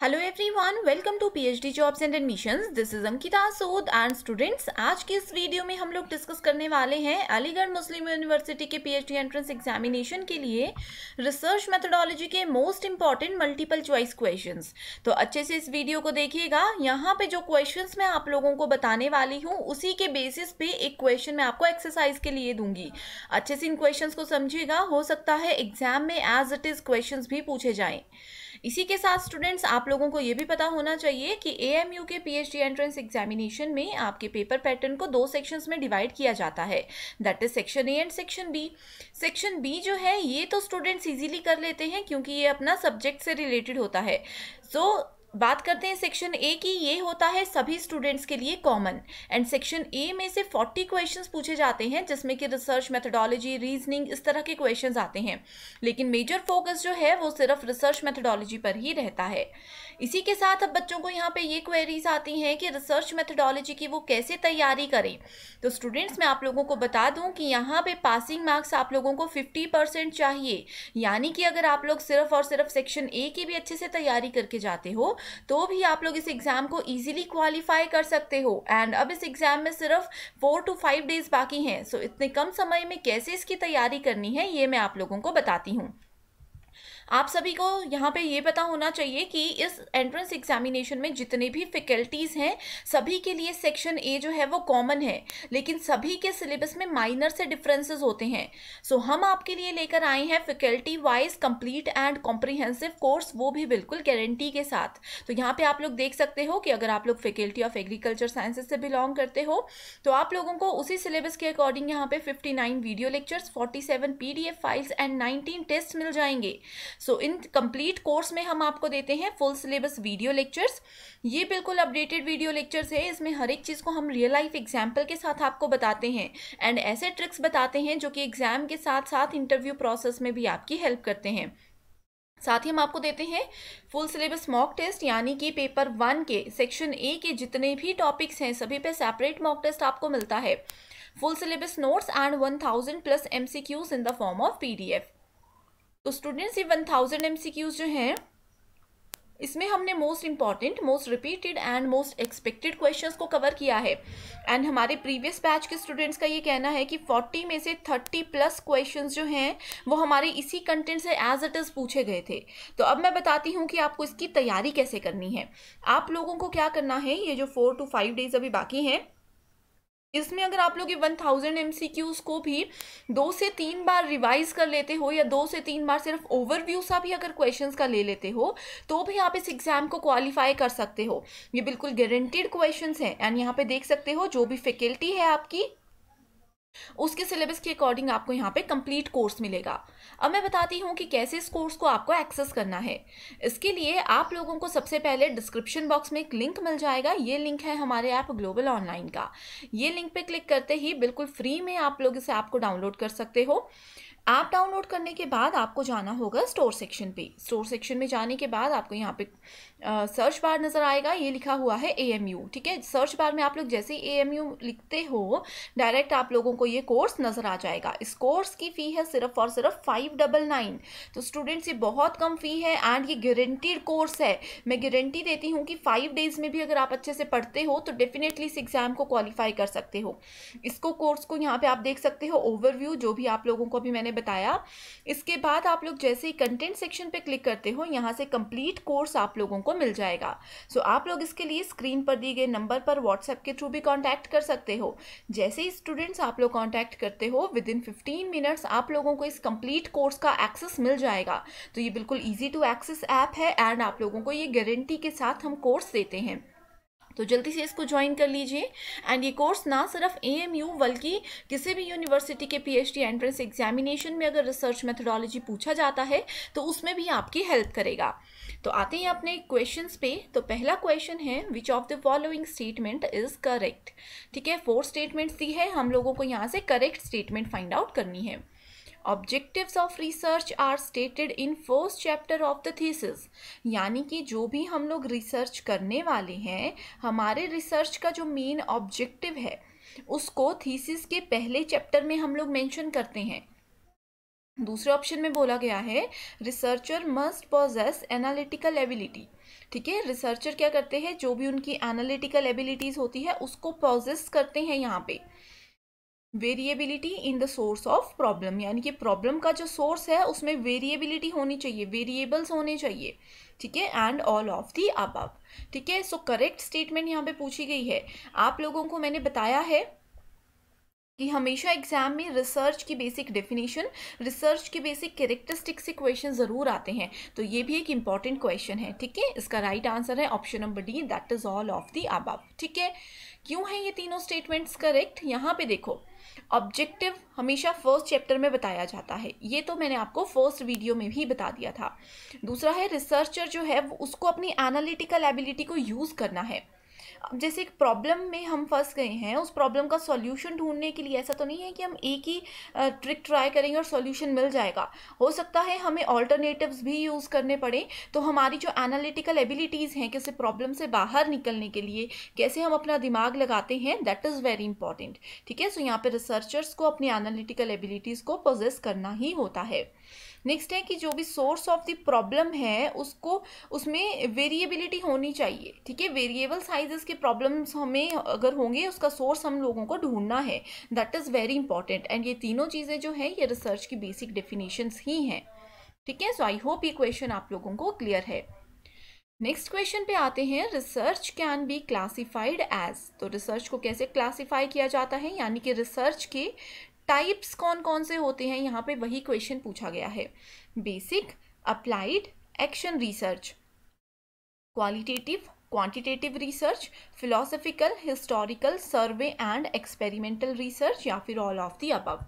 Hello everyone, welcome to PhD jobs and admissions. This is Ankita Sood and students, आज की इस video में हम लोग डिस्कस करने वाले हैं अलीगढ़ मुस्लिम यूनिवर्सिटी के पीएचडी एंट्रेंस एग्जामिनेशन के लिए रिसर्च मेथोडोलॉजी के most important multiple choice questions. तो अच्छे से इस वीडियो को देखिएगा। यहाँ पे जो क्वेश्चंस मैं आप लोगों को बताने वाली हूँ उसी के बेसिस पे एक क्वेश्चन मैं आपको एक्सरसाइज के लिए दूंगी। अच्छे से इन क्वेश्चंस को समझिएगा, हो सकता है एग्जाम में एज इट इज क्वेश्चंस भी पूछे जाएं। इसी के साथ स्टूडेंट्स, आप लोगों को ये भी पता होना चाहिए कि एएमयू के पीएचडी एंट्रेंस एग्जामिनेशन में आपके पेपर पैटर्न को दो सेक्शंस में डिवाइड किया जाता है, that is section A and section B. Section B जो है ये तो स्टूडेंट्स इजीली कर लेते हैं क्योंकि ये अपना सब्जेक्ट से रिलेटेड होता है। बात करते हैं सेक्शन ए की, ये होता है सभी स्टूडेंट्स के लिए कॉमन। एंड सेक्शन ए में से 40 क्वेश्चंस पूछे जाते हैं जिसमें कि रिसर्च मेथोडोलॉजी, रीजनिंग, इस तरह के क्वेश्चंस आते हैं, लेकिन मेजर फोकस जो है वो सिर्फ रिसर्च मेथोडोलॉजी पर ही रहता है। इसी के साथ अब बच्चों को यहाँ पे ये क्वेरीज आती हैं कि रिसर्च मेथोडोलॉजी की वो कैसे तैयारी करें। तो स्टूडेंट्स, मैं आप लोगों को बता दूं कि यहाँ पे पासिंग मार्क्स आप लोगों को 50% चाहिए, यानी कि अगर आप लोग सिर्फ और सिर्फ सेक्शन ए की भी अच्छे से तैयारी करके जाते हो तो भी आप लोग इस एग्जाम को इजीली क्वालिफाई कर सकते हो। एंड अब इस एग्जाम में सिर्फ 4 to 5 डेज बाकी हैं, सो इतने कम समय में कैसे इसकी तैयारी करनी है ये मैं आप लोगों को बताती हूँ। आप सभी को यहाँ पे ये पता होना चाहिए कि इस एंट्रेंस एग्जामिनेशन में जितने भी फैकल्टीज़ हैं सभी के लिए सेक्शन ए जो है वो कॉमन है, लेकिन सभी के सिलेबस में माइनर से डिफरेंसेस होते हैं। सो हम आपके लिए लेकर आए हैं faculty wise complete and comprehensive course, वो भी बिल्कुल गारंटी के साथ। तो यहाँ पे आप लोग देख सकते हो कि अगर आप लोग फैकल्टी ऑफ एग्रीकल्चर साइंसेज से बिलोंग करते हो तो आप लोगों को उसी सिलेबस के अकॉर्डिंग यहाँ पे 59 video lectures, 47 PDF files and 19 test मिल जाएंगे। सो इन कंप्लीट कोर्स में हम आपको देते हैं फुल सिलेबस वीडियो लेक्चर्स। ये बिल्कुल अपडेटेड वीडियो लेक्चर्स है, इसमें हर एक चीज़ को हम रियल लाइफ एग्जाम्पल के साथ आपको बताते हैं एंड ऐसे ट्रिक्स बताते हैं जो कि एग्जाम के साथ साथ इंटरव्यू प्रोसेस में भी आपकी हेल्प करते हैं। साथ ही हम आपको देते हैं फुल सिलेबस मॉक टेस्ट, यानी कि पेपर 1 के सेक्शन ए के जितने भी टॉपिक्स हैं सभी पे सेपरेट मॉक टेस्ट आपको मिलता है, full syllabus notes and 1000+ MCQs in the form of PDF। तो स्टूडेंट्स, ये 1000 MCQs जो हैं इसमें हमने most important, most repeated and most expected questions को कवर किया है। एंड हमारे प्रीवियस बैच के स्टूडेंट्स का ये कहना है कि 40 में से 30+ क्वेश्चंस जो हैं वो हमारे इसी कंटेंट से एज इट इज़ पूछे गए थे। तो अब मैं बताती हूँ कि आपको इसकी तैयारी कैसे करनी है। आप लोगों को क्या करना है, ये जो 4 to 5 डेज अभी बाकी हैं इसमें अगर आप लोग ये 1000 MCQs को भी 2 से 3 बार रिवाइज कर लेते हो या 2 से 3 बार सिर्फ ओवरव्यू सा भी अगर क्वेश्चंस का ले लेते हो तो भी आप इस एग्जाम को क्वालिफाई कर सकते हो। ये बिल्कुल गारंटीड क्वेश्चंस हैं। एंड यहाँ पे देख सकते हो जो भी फैकल्टी है आपकी उसके सिलेबस के अकॉर्डिंग आपको यहाँ पे कंप्लीट कोर्स मिलेगा। अब मैं बताती हूँ कि कैसे इस कोर्स को आपको एक्सेस करना है। इसके लिए आप लोगों को सबसे पहले डिस्क्रिप्शन बॉक्स में एक लिंक मिल जाएगा, ये लिंक है हमारे ऐप ग्लोबल ऑनलाइन का। ये लिंक पे क्लिक करते ही बिल्कुल फ्री में आप लोग इस ऐप को डाउनलोड कर सकते हो। ऐप डाउनलोड करने के बाद आपको जाना होगा स्टोर सेक्शन पे। स्टोर सेक्शन में जाने के बाद आपको यहाँ पे सर्च बार नज़र आएगा, ये लिखा हुआ है AMU, ठीक है। सर्च बार में आप लोग जैसे ही AMU लिखते हो डायरेक्ट आप लोगों को ये कोर्स नज़र आ जाएगा। इस कोर्स की फ़ी है सिर्फ और सिर्फ 599। तो स्टूडेंट्स, ये बहुत कम फ़ी है एंड ये गारंटीड कोर्स है। मैं गारंटी देती हूँ कि 5 डेज़ में भी अगर आप अच्छे से पढ़ते हो तो डेफिनेटली इस एग्ज़ाम को क्वालिफाई कर सकते हो। इसको कोर्स को यहाँ पर आप देख सकते हो, ओवरव्यू जो भी आप लोगों को अभी मैंने बताया। इसके बाद आप लोग जैसे ही कंटेंट सेक्शन पे क्लिक करते हो यहाँ से कंप्लीट कोर्स आप लोगों को मिल जाएगा। सो आप लोग इसके लिए स्क्रीन पर दिए गए नंबर पर व्हाट्सएप के थ्रू भी कांटेक्ट कर सकते हो। जैसे ही स्टूडेंट्स आप लोग कांटेक्ट करते हो विद इन 15 मिनट्स आप लोगों को इस कंप्लीट कोर्स का एक्सेस मिल जाएगा। तो ये बिल्कुल ईजी टू एक्सेस ऐप है एंड आप लोगों को ये गारंटी के साथ हम कोर्स देते हैं, तो जल्दी से इसको ज्वाइन कर लीजिए। एंड ये कोर्स ना सिर्फ AMU बल्कि किसी भी यूनिवर्सिटी के PhD एंट्रेंस एग्जामिनेशन में अगर रिसर्च मेथोडोलॉजी पूछा जाता है तो उसमें भी आपकी हेल्प करेगा। तो आते हैं अपने क्वेश्चंस पे। तो पहला क्वेश्चन है, which of the following statement is correct. ठीक है, 4 स्टेटमेंट्स दी है, हम लोगों को यहाँ से करेक्ट स्टेटमेंट फाइंड आउट करनी है। Objectives of research are stated in first chapter of the thesis, यानी कि जो भी हम लोग रिसर्च करने वाले हैं, हमारे रिसर्च का जो मेन ऑब्जेक्टिव है उसको थीसिस के पहले चैप्टर में हम लोग मेंशन करते हैं। दूसरे ऑप्शन में बोला गया है researcher must possess analytical ability. ठीक है, रिसर्चर क्या करते हैं, जो भी उनकी एनालिटिकल एबिलिटीज होती है उसको पोजेस करते हैं। यहाँ पे variability in the source of problem, यानी कि प्रॉब्लम का जो सोर्स है उसमें वेरिएबिलिटी होनी चाहिए, वेरिएबल्स होने चाहिए। ठीक है, and all of the above. ठीक है, सो करेक्ट स्टेटमेंट यहाँ पे पूछी गई है। आप लोगों को मैंने बताया है कि हमेशा एग्जाम में रिसर्च की बेसिक डेफिनेशन, रिसर्च की बेसिक कैरेक्टरिस्टिक से क्वेश्चन जरूर आते हैं, तो ये भी एक इंपॉर्टेंट क्वेश्चन है। ठीक है, इसका राइट आंसर है option number D, that is all of the above. ठीक है, क्यों है ये तीनों स्टेटमेंट्स करेक्ट? यहाँ पे देखो, ऑब्जेक्टिव हमेशा फर्स्ट चैप्टर में बताया जाता है, ये तो मैंने आपको फर्स्ट वीडियो में भी बता दिया था। दूसरा है रिसर्चर जो है उसको अपनी एनालिटिकल एबिलिटी को यूज करना है। अब जैसे एक प्रॉब्लम में हम फंस गए हैं, उस प्रॉब्लम का सॉल्यूशन ढूंढने के लिए ऐसा तो नहीं है कि हम एक ही ट्रिक ट्राई करेंगे और सॉल्यूशन मिल जाएगा। हो सकता है हमें ऑल्टरनेटिव्स भी यूज़ करने पड़े। तो हमारी जो एनालिटिकल एबिलिटीज़ हैं, किसी प्रॉब्लम से बाहर निकलने के लिए कैसे हम अपना दिमाग लगाते हैं, दैट इज़ वेरी इंपॉर्टेंट। ठीक है, सो यहाँ पे रिसर्चर्स को अपनी एनालिटिकल एबिलिटीज़ को पोजेस करना ही होता है। नेक्स्ट है कि जो भी सोर्स ऑफ द प्रॉब्लम है उसको, उसमें वेरिएबिलिटी होनी चाहिए। ठीक है, वेरिएबल साइजेस के प्रॉब्लम्स हमें अगर होंगे, उसका सोर्स हम लोगों को ढूंढना है, that is very important. And ये तीनों चीज़ें जो है ये रिसर्च की बेसिक डेफिनेशंस ही हैं। ठीक है, सो आई होप ये क्वेश्चन आप लोगों को क्लियर है। नेक्स्ट क्वेश्चन पे आते हैं, research can be classified as. तो रिसर्च को कैसे क्लासिफाई किया जाता है, यानी कि रिसर्च के टाइप्स कौन कौन से होते हैं, यहाँ पे वही क्वेश्चन पूछा गया है। Basic, applied, action research, qualitative, quantitative research, philosophical, historical, survey and experimental research, या फिर all of the above.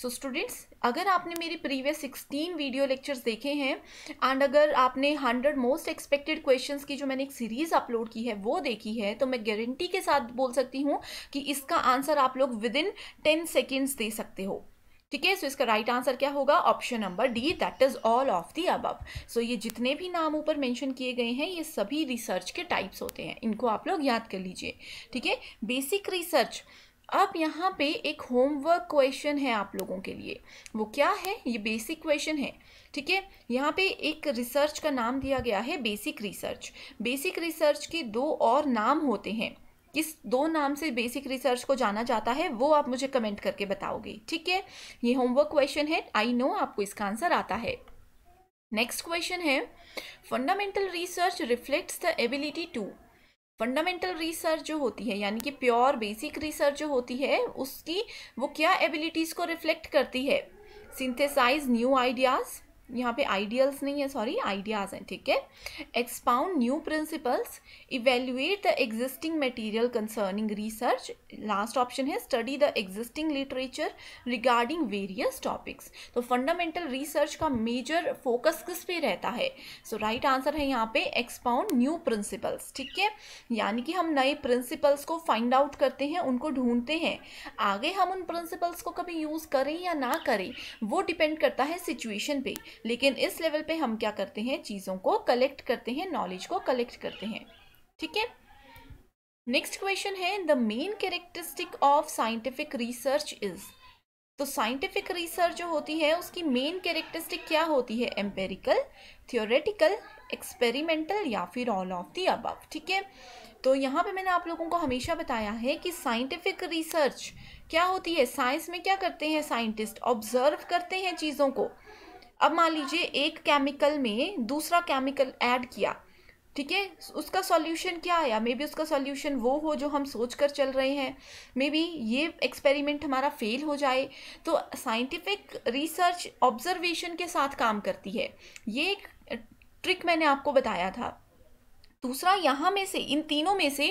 So students, अगर आपने मेरी प्रीवियस 16 वीडियो लेक्चर्स देखे हैं एंड अगर आपने 100 मोस्ट एक्सपेक्टेड क्वेश्चंस की जो मैंने एक सीरीज अपलोड की है वो देखी है, तो मैं गारंटी के साथ बोल सकती हूँ कि इसका आंसर आप लोग विदिन 10 सेकेंड्स दे सकते हो। ठीक है, सो इसका राइट आंसर क्या होगा? Option number D, that is all of the above. So ये जितने भी नाम ऊपर मेंशन किए गए हैं ये सभी रिसर्च के टाइप्स होते हैं, इनको आप लोग याद कर लीजिए। ठीक है, बेसिक रिसर्च। अब यहाँ पे एक होमवर्क क्वेश्चन है आप लोगों के लिए, वो क्या है? ये बेसिक क्वेश्चन है। ठीक है, यहाँ पे एक रिसर्च का नाम दिया गया है बेसिक रिसर्च। बेसिक रिसर्च के दो और नाम होते हैं, किस दो नाम से बेसिक रिसर्च को जाना जाता है वो आप मुझे कमेंट करके बताओगे। ठीक है, ये होमवर्क क्वेश्चन है, आई नो आपको इसका आंसर आता है। नेक्स्ट क्वेश्चन है, fundamental research reflects the ability to. Fundamental research जो होती है, यानी कि प्योर बेसिक रिसर्च जो होती है, उसकी वो क्या एबिलिटीज को रिफ्लेक्ट करती है? सिंथेसाइज न्यू आइडियाज, यहाँ पे आइडियल्स नहीं है, सॉरी आइडियाज हैं। ठीक है, expound new principles, evaluate the existing material concerning research, last option है study the existing literature regarding various topics. तो फंडामेंटल रिसर्च का मेजर फोकस किस पे रहता है? सो राइट आंसर है यहाँ पे एक्सपाउंड न्यू प्रिंसिपल्स। ठीक है, यानी कि हम नए प्रिंसिपल्स को फाइंड आउट करते हैं, उनको ढूंढते हैं। आगे हम उन प्रिंसिपल्स को कभी यूज करें या ना करें वो डिपेंड करता है सिचुएशन पे, लेकिन इस लेवल पे हम क्या करते हैं? चीजों को कलेक्ट करते हैं, नॉलेज को कलेक्ट करते हैं। ठीक है, नेक्स्ट क्वेश्चन है, the main characteristic of scientific research is. तो साइंटिफिक रिसर्च जो होती है उसकी मेन कैरेक्टरिस्टिक क्या होती है? एम्पेरिकल, थियोरेटिकल, एक्सपेरिमेंटल, या फिर ऑल ऑफ द अबव। ठीक है, तो यहाँ पे मैंने आप लोगों को हमेशा बताया है कि साइंटिफिक रिसर्च क्या होती है? साइंस में क्या करते हैं साइंटिस्ट? ऑब्जर्व करते हैं चीज़ों को। अब मान लीजिए एक केमिकल में दूसरा केमिकल ऐड किया, ठीक है, उसका सॉल्यूशन क्या आया? मे बी उसका सॉल्यूशन वो हो जो हम सोच कर चल रहे हैं, मे बी ये एक्सपेरिमेंट हमारा फेल हो जाए। तो साइंटिफिक रिसर्च ऑब्जर्वेशन के साथ काम करती है, ये एक ट्रिक मैंने आपको बताया था। दूसरा, यहाँ में से इन तीनों में से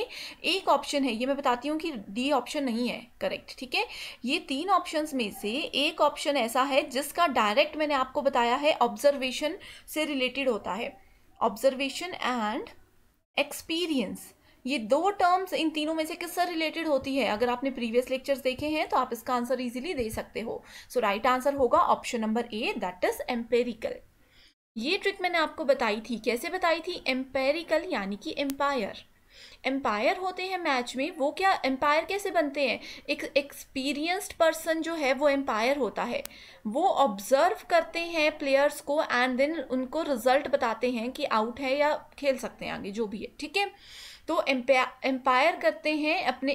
एक ऑप्शन है, ये मैं बताती हूँ कि डी ऑप्शन नहीं है करेक्ट। ठीक है, ये तीन ऑप्शंस में से एक ऑप्शन ऐसा है जिसका डायरेक्ट मैंने आपको बताया है ऑब्जर्वेशन से रिलेटेड होता है। ऑब्जर्वेशन एंड एक्सपीरियंस, ये दो टर्म्स इन तीनों में से किससे रिलेटेड होती है? अगर आपने प्रीवियस लेक्चर्स देखे हैं तो आप इसका आंसर इजीली दे सकते हो। सो राइट आंसर होगा option number A, that is empirical. ये ट्रिक मैंने आपको बताई थी, कैसे बताई थी? एम्पेरिकल यानी कि एम्पायर। एम्पायर होते हैं मैच में, वो क्या एम्पायर कैसे बनते हैं? एक एक्सपीरियंस्ड पर्सन जो है वो एम्पायर होता है, वो ऑब्जर्व करते हैं प्लेयर्स को एंड देन उनको रिजल्ट बताते हैं कि आउट है या खेल सकते हैं आगे, जो भी है, ठीक है। तो एम्पायर करते हैं अपने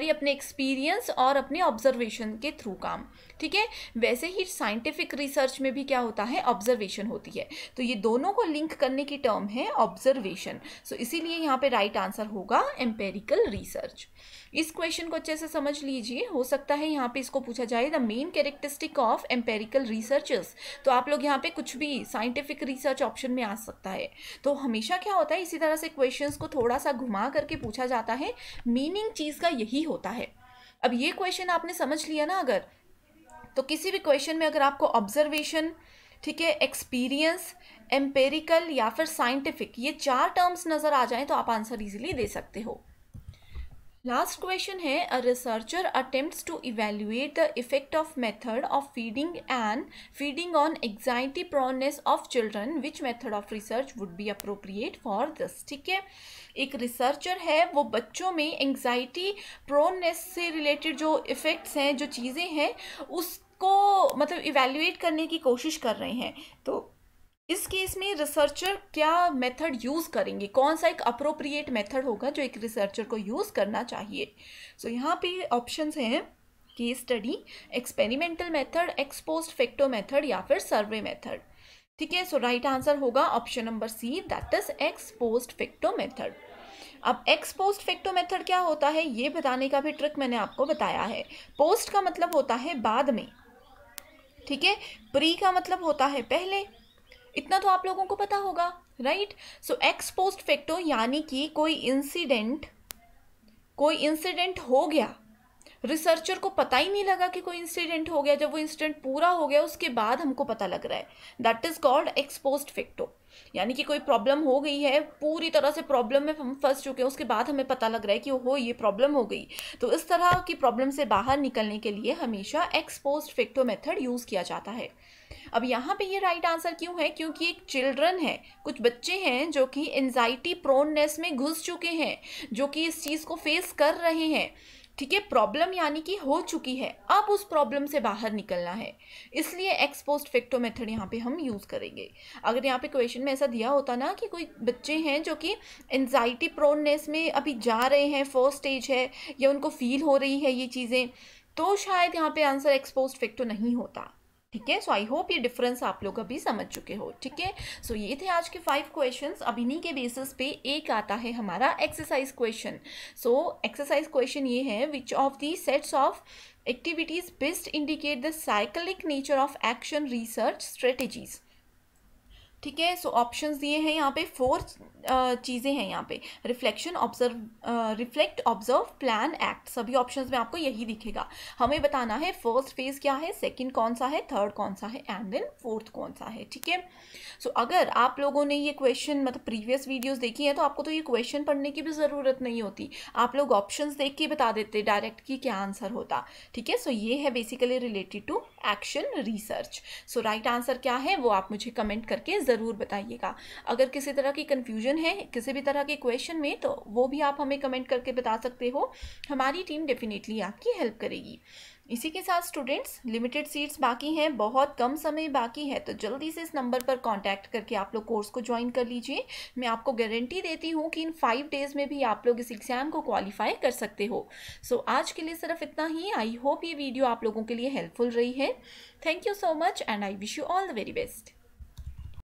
अपने एक्सपीरियंस और अपने ऑब्जर्वेशन के थ्रू काम, ठीक है। वैसे ही साइंटिफिक रिसर्च में भी क्या होता है? ऑब्जर्वेशन होती है। तो ये दोनों को लिंक करने की टर्म है ऑब्जर्वेशन। सो इसीलिए यहाँ पे राइट आंसर होगा एम्पेरिकल रिसर्च। इस क्वेश्चन को अच्छे से समझ लीजिए, हो सकता है यहाँ पे इसको पूछा जाए the main characteristic of empirical researchers, तो आप लोग यहाँ पे कुछ भी साइंटिफिक रिसर्च ऑप्शन में आ सकता है। तो हमेशा क्या होता है, इसी तरह से क्वेश्चंस को थोड़ा सा घुमा करके पूछा जाता है, मीनिंग चीज़ का यही होता है। अब ये क्वेश्चन आपने समझ लिया ना अगर, तो किसी भी क्वेश्चन में अगर आपको ऑब्जर्वेशन, ठीक है, एक्सपीरियंस, एम्पेरिकल या फिर साइंटिफिक, ये 4 टर्म्स नजर आ जाएं तो आप आंसर इजीली दे सकते हो। लास्ट क्वेश्चन है, a researcher attempts to evaluate the effect of method of feeding on anxiety proneness of children, which method of research would be appropriate for this, ठीक है। एक रिसर्चर है, वो बच्चों में एंजाइटी प्रोननेस से रिलेटेड जो इफेक्ट्स हैं, जो चीज़ें हैं, उसको मतलब इवेल्युएट करने की कोशिश कर रहे हैं। तो इस केस में रिसर्चर क्या मेथड यूज़ करेंगे, कौन सा एक अप्रोप्रिएट मेथड होगा जो एक रिसर्चर को यूज़ करना चाहिए? सो यहाँ पे ऑप्शंस हैं, case study, experimental method, ex post facto method या फिर सर्वे मेथड, ठीक है। सो राइट आंसर होगा option number C, that is ex post facto method. अब एक्स पोस्ट फैक्टो मेथड क्या होता है ये बताने का भी ट्रिक मैंने आपको बताया है। पोस्ट का मतलब होता है बाद में, ठीक है, प्री का मतलब होता है पहले, इतना तो आप लोगों को पता होगा, राइट। सो एक्स पोस्ट फैक्टो यानी कि कोई इंसिडेंट हो गया, रिसर्चर को पता ही नहीं लगा कि कोई इंसिडेंट हो गया, जब वो इंसिडेंट पूरा हो गया उसके बाद हमको पता लग रहा है, that is called x post facto. यानी कि कोई प्रॉब्लम हो गई है, पूरी तरह से प्रॉब्लम में हम फंस चुके हैं, उसके बाद हमें पता लग रहा है कि ओहो ये प्रॉब्लम हो गई। तो इस तरह की प्रॉब्लम से बाहर निकलने के लिए हमेशा x post facto method use किया जाता है। अब यहाँ पे ये राइट आंसर क्यों है? क्योंकि एक चिल्ड्रन है, कुछ बच्चे हैं जो कि एंजाइटी प्रोननेस में घुस चुके हैं, जो कि इस चीज़ को फेस कर रहे हैं, ठीक है। प्रॉब्लम यानी कि हो चुकी है, अब उस प्रॉब्लम से बाहर निकलना है, इसलिए एक्स पोस्ट फैक्टो मेथड यहाँ पे हम यूज़ करेंगे। अगर यहाँ पे क्वेश्चन में ऐसा दिया होता ना कि कोई बच्चे हैं जो कि एंजाइटी प्रोननेस में अभी जा रहे हैं, फर्स्ट स्टेज है या उनको फील हो रही है ये चीज़ें, तो शायद यहाँ पे आंसर एक्स पोस्ट फैक्टो नहीं होता, ठीक है। सो आई होप ये डिफरेंस आप लोग अभी समझ चुके हो, ठीक है। सो ये थे आज के 5 क्वेश्चंस। अब इन्हीं के बेसिस पे एक आता है हमारा exercise question. So exercise question ये है, which of the sets of activities best indicate the cyclic nature of action research strategies, ठीक है। सो ऑप्शंस दिए हैं यहाँ पे, 4 चीज़ें हैं यहाँ पे, रिफ्लेक्ट, ऑब्जर्व, प्लान, एक्ट, सभी ऑप्शंस में आपको यही दिखेगा। हमें बताना है फर्स्ट फेज क्या है, सेकंड कौन सा है, थर्ड कौन सा है एंड देन फोर्थ कौन सा है, ठीक है। सो अगर आप लोगों ने ये क्वेश्चन मतलब प्रीवियस वीडियोस देखी है तो आपको तो ये क्वेश्चन पढ़ने की भी ज़रूरत नहीं होती, आप लोग ऑप्शंस देख के बता देते डायरेक्ट कि क्या आंसर होता, ठीक है। सो ये है basically related to action research. So right answer क्या है वो आप मुझे कमेंट करके ज़रूर बताइएगा। अगर किसी तरह की कन्फ्यूजन है किसी भी तरह के क्वेश्चन में तो वो भी आप हमें कमेंट करके बता सकते हो, हमारी टीम डेफिनेटली आपकी हेल्प करेगी। इसी के साथ स्टूडेंट्स, लिमिटेड सीट्स बाकी हैं, बहुत कम समय बाकी है, तो जल्दी से इस नंबर पर कांटेक्ट करके आप लोग कोर्स को ज्वाइन कर लीजिए। मैं आपको गारंटी देती हूँ कि इन 5 डेज़ में भी आप लोग इस एग्ज़ाम को क्वालिफाई कर सकते हो। सो आज के लिए सिर्फ इतना ही। आई होप ये वीडियो आप लोगों के लिए हेल्पफुल रही है। Thank you so much and I wish you all the very best.